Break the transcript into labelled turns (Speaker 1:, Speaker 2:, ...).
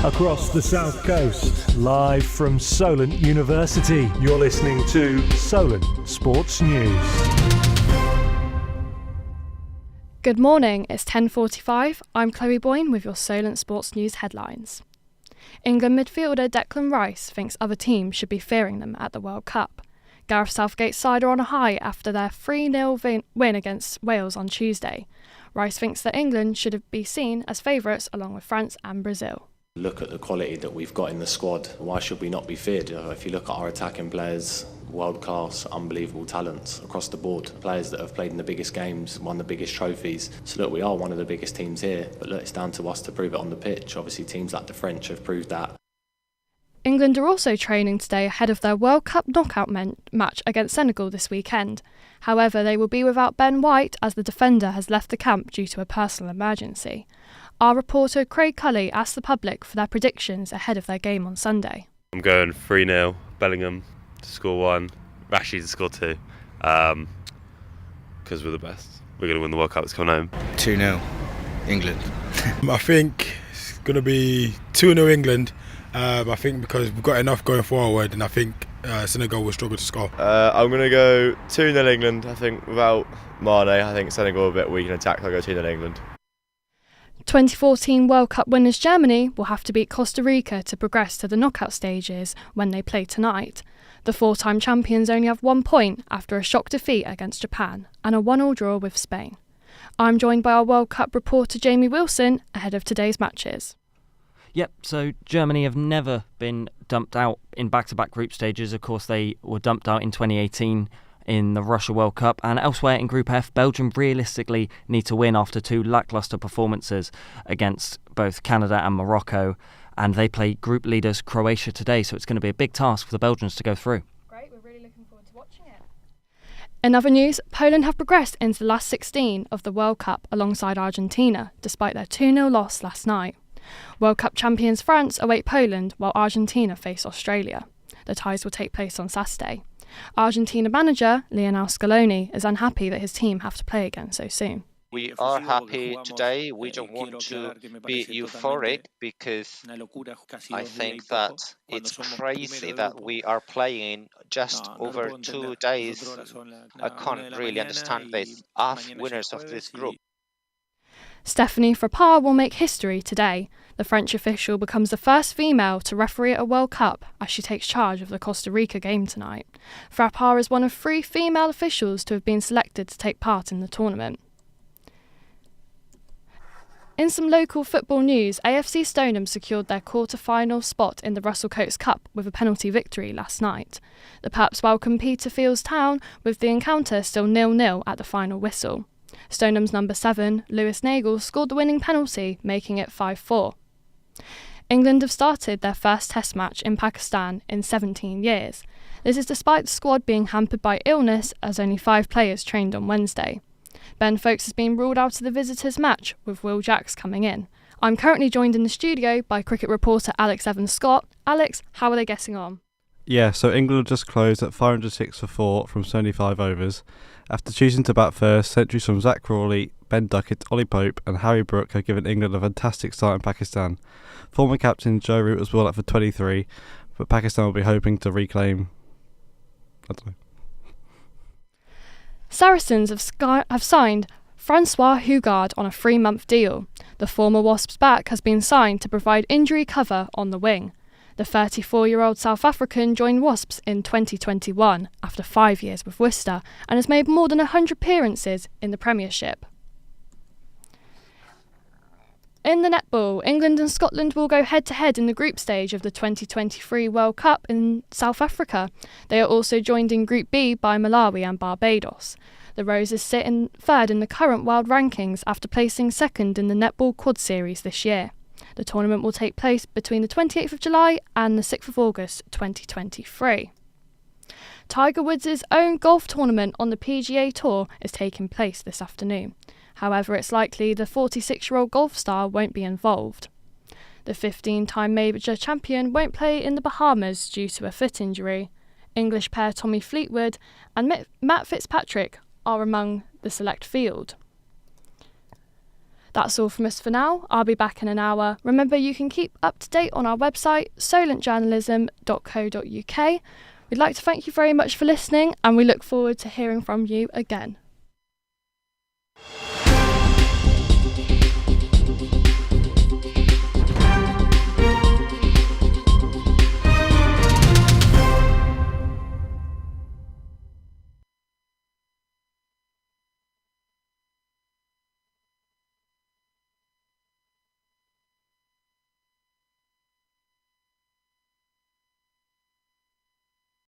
Speaker 1: across the South Coast, live from Solent University. You're listening to Solent Sports News.
Speaker 2: Good morning, it's 10:45. I'm Chloe Boyne with your Solent Sports News headlines. England midfielder Declan Rice thinks other teams should be fearing them at the World Cup. Gareth Southgate's side are on a high after their 3-0 win against Wales on Tuesday. Rice thinks that England should be seen as favourites along with France and Brazil.
Speaker 3: Look at the quality that we've got in the squad. Why should we not be feared? If you look at our attacking players, world-class, unbelievable talents across the board. Players that have played in the biggest games, won the biggest trophies. So look, we are one of the biggest teams here, but look, it's down to us to prove it on the pitch. Obviously, teams like the French have proved that.
Speaker 2: England are also training today ahead of their World Cup knockout match against Senegal this weekend. However, they will be without Ben White as the defender has left the camp due to a personal emergency. Our reporter Craig Cully asked the public for their predictions ahead of their game on Sunday.
Speaker 4: I'm going 3-0, Bellingham to score 1, Rashid to score 2, because we're the best. We're going to win the World Cup that's coming home.
Speaker 5: 2-0, England.
Speaker 6: I think it's going to be 2-0 England. I think because we've got enough going forward, and I think Senegal will struggle to score.
Speaker 7: I'm going to go 2-0 England. I think without Mane, I think Senegal are a bit weak in attack. I'll go 2-0 England.
Speaker 2: 2014 World Cup winners Germany will have to beat Costa Rica to progress to the knockout stages when they play tonight. The four-time champions only have 1 point after a shock defeat against Japan and a 1-1 draw with Spain. I'm joined by our World Cup reporter Jamie Wilson ahead of today's matches.
Speaker 8: Yep, so Germany have never been dumped out in back-to-back group stages. Of course, they were dumped out in 2018 in the Russia World Cup, and elsewhere in Group F, Belgium realistically need to win after 2 lacklustre performances against both Canada and Morocco, and they play group leaders Croatia today, so it's going to be a big task for the Belgians to go through.
Speaker 2: Great, we're really looking forward to watching it. In other news, Poland have progressed into the last 16 of the World Cup alongside Argentina, despite their 2-0 loss last night. World Cup champions France await Poland while Argentina face Australia. The ties will take place on Saturday. Argentina manager Lionel Scaloni is unhappy that his team have to play again so soon.
Speaker 9: We are happy today. We don't want to be euphoric because I think that it's crazy that we are playing just over 2 days. I can't really understand this. Us winners of this group.
Speaker 2: Stephanie Frappart will make history today. The French official becomes the first female to referee at a World Cup as she takes charge of the Costa Rica game tonight. Frappart is one of 3 female officials to have been selected to take part in the tournament. In some local football news, AFC Stoneham secured their quarter-final spot in the Russell Coates Cup with a penalty victory last night. The Paps welcomed Peterfields Town with the encounter still 0-0 at the final whistle. Stoneham's number 7, Lewis Nagel, scored the winning penalty, making it 5-4. England have started their first Test match in Pakistan in 17 years. This is despite the squad being hampered by illness, as only 5 players trained on Wednesday. Ben Foakes has been ruled out of the visitors' match, with Will Jacks coming in. I'm currently joined in the studio by cricket reporter Alex Evans-Scott. Alex, how are they getting on?
Speaker 10: Yeah, so England just closed at 506 for 4 from 75 overs. After choosing to bat first, centuries from Zach Crawley, Ben Duckett, Ollie Pope and Harry Brook have given England a fantastic start in Pakistan. Former captain Joe Root was brought up for 23, but Pakistan will be hoping to reclaim...
Speaker 2: Saracens have signed Francois Hougaard on a 3-month deal. The former Wasps back has been signed to provide injury cover on the wing. The 34-year-old South African joined Wasps in 2021 after 5 years with Worcester and has made more than 100 appearances in the Premiership. In the netball, England and Scotland will go head-to-head in the group stage of the 2023 World Cup in South Africa. They are also joined in Group B by Malawi and Barbados. The Roses sit in third in the current world rankings after placing second in the Netball Quad Series this year. The tournament will take place between the 28th of July and the 6th of August 2023. Tiger Woods' own golf tournament on the PGA Tour is taking place this afternoon. However, it's likely the 46-year-old golf star won't be involved. The 15-time major champion won't play in the Bahamas due to a foot injury. English pair Tommy Fleetwood and Matt Fitzpatrick are among the select field. That's all from us for now. I'll be back in an hour. Remember, you can keep up to date on our website, solentjournalism.co.uk. We'd like to thank you very much for listening, and we look forward to hearing from you again.